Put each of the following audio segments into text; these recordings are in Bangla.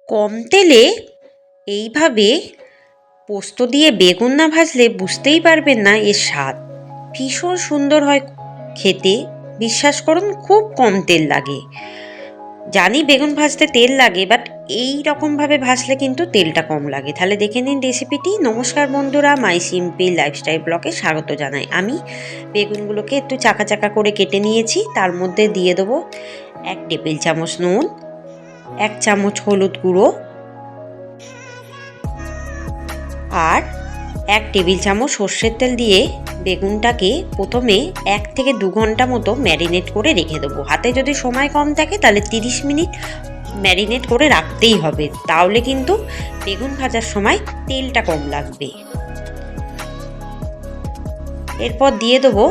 কম তেলে এইভাবে পোস্ত দিয়ে বেগুন না ভাজলে বুঝতেই পারবেন না এর স্বাদ। ভীষণ সুন্দর হয় খেতে, বিশ্বাস করুন খুব কম তেল লাগে। জানি বেগুন ভাজতে তেল লাগে, বাট এই রকমভাবে ভাজলে কিন্তু তেলটা কম লাগে। তাহলে দেখে নিন রেসিপিটি। নমস্কার বন্ধুরা, মাই সিম্পল লাইফস্টাইল ব্লগে স্বাগত জানাই। আমি বেগুনগুলোকে একটু চাকা চাকা করে কেটে নিয়েছি। তার মধ্যে দিয়ে দেবো 1 টেবিল চামচ নুন, 1 চামচ হলুদ গুঁড়ো আর 1 টেবিল চামচ সর্ষের তেল দিয়ে বেগুনটাকে প্রথমে 1 থেকে 2 ঘন্টা মতো ম্যারিনেট করে রেখে দেবো। হাতে যদি সময় কম থাকে তাহলে 30 মিনিট ম্যারিনেট করে রাখতেই হবে, তাহলে কিন্তু বেগুন ভাজার সময় তেলটা কম লাগবে। এরপর দিয়ে দেবো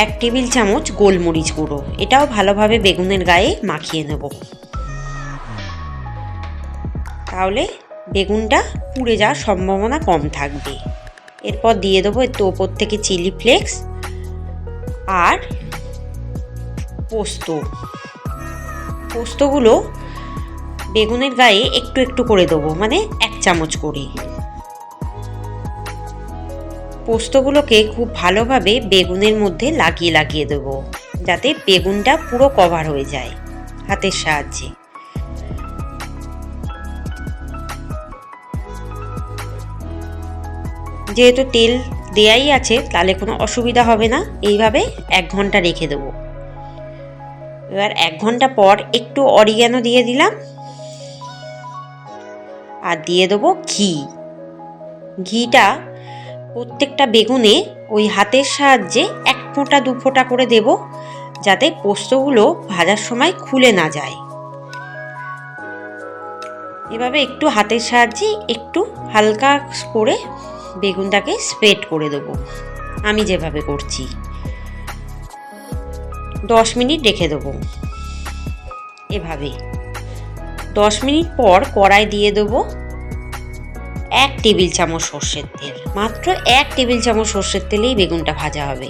1 টেবিল চামচ গোলমরিচ গুঁড়ো, এটাও ভালোভাবে বেগুনের গায়ে মাখিয়ে নেব, তাহলে বেগুনটা পুড়ে যাওয়ার সম্ভাবনা কম থাকবে। এরপর দিয়ে দেবো একটু ওপর থেকে চিলি ফ্লেক্স আর পোস্তগুলো বেগুনের গায়ে একটু একটু করে দেবো, মানে 1 চামচ করে। পোস্তগুলোকে খুব ভালোভাবে বেগুনের মধ্যে লাগিয়ে দেবো, যাতে বেগুনটা পুরো কভার হয়ে যায় হাতের সাহায্যে। যেহেতু তেল দেয়াই আছে তাহলে কোনো অসুবিধা হবে না। এইভাবে 1 ঘন্টা রেখে দেবো। এবার 1 ঘন্টা পর একটু অরিগ্যানো দিয়ে দিলাম আর দিয়ে দেবো ঘিটা প্রত্যেকটা বেগুনে ওই হাতের সাহায্যে 1 ফোঁটা 2 ফোঁটা করে দেব, যাতে পোস্তগুলো ভাজার সময় খুলে না যায়। এভাবে একটু হাতের সাহায্যে একটু হালকা করে বেগুনটাকে স্প্রেড করে দেবো, আমি যেভাবে করছি। 10 মিনিট রেখে দেবো। এভাবে 10 মিনিট পর কড়াই দিয়ে দেবো 1 টেবিল চামচ সর্ষের তেল। মাত্র 1 টেবিল চামচ সর্ষের তেলেই বেগুনটা ভাজা হবে।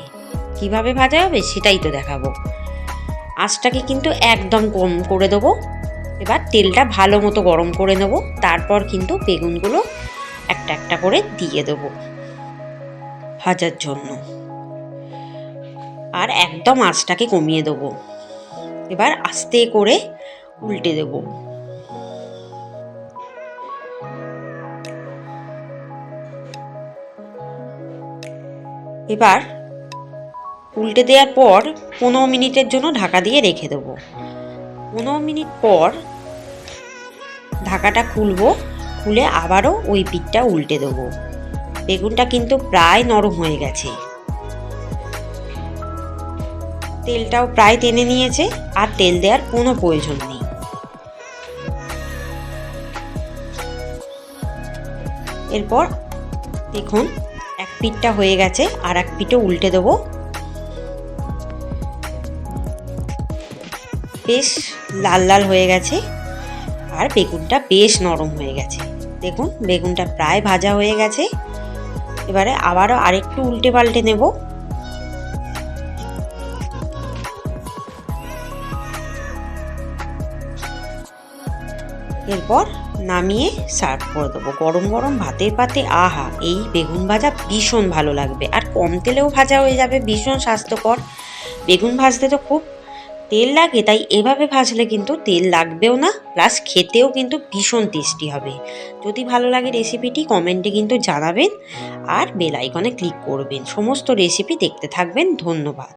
কিভাবে ভাজা হবে সেটাই তো দেখাবো। আঁচটাকে কিন্তু একদম কম করে দেবো। এবার তেলটা ভালো মতো গরম করে নেব, তারপর কিন্তু বেগুনগুলো একটা একটা করে দিয়ে দেবো ভাজার জন্য, আর একদম আঁচটাকে কমিয়ে দেবো। এবার আস্তে করে উল্টে দেবো। এবার উল্টে দেওয়ার পর 15 মিনিটের জন্য ঢাকা দিয়ে রেখে দেবো। 15 মিনিট পর ঢাকাটা খুলে আবারও ওই পিঠটা উল্টে দেবো। বেগুনটা কিন্তু প্রায় নরম হয়ে গেছে, তেলটাও প্রায় টেনে নিয়েছে, আর তেল দেওয়ার কোনো প্রয়োজন নেই। এরপর দেখুন 1 পিঠটা হয়ে গেছে, আর 1 পিঠও উল্টে দেবো। বেশ লাল লাল হয়ে গেছে আর বেগুনটা বেশ নরম হয়ে গেছে। দেখুন বেগুনটা প্রায় ভাজা হয়ে গেছে। এবারে আবারও আরেকটু উল্টে পাল্টে নেব। এরপর নামিয়ে সার্ভ করে দেবো গরম গরম ভাতের পাতে। আহা, এই বেগুন ভাজা ভীষণ ভালো লাগবে, আর কম তেলেও ভাজা হয়ে যাবে, ভীষণ স্বাস্থ্যকর। বেগুন ভাজতে তো খুব তেল লাগে, তাই এভাবে ভাজলে কিন্তু তেল লাগবেও না, প্লাস খেতেও কিন্তু ভীষণ টেস্টি হবে। যদি ভালো লাগে রেসিপিটি কমেন্টে কিন্তু জানাবেন, আর বেল আইকনে ক্লিক করবেন। সমস্ত রেসিপি দেখতে থাকবেন। ধন্যবাদ।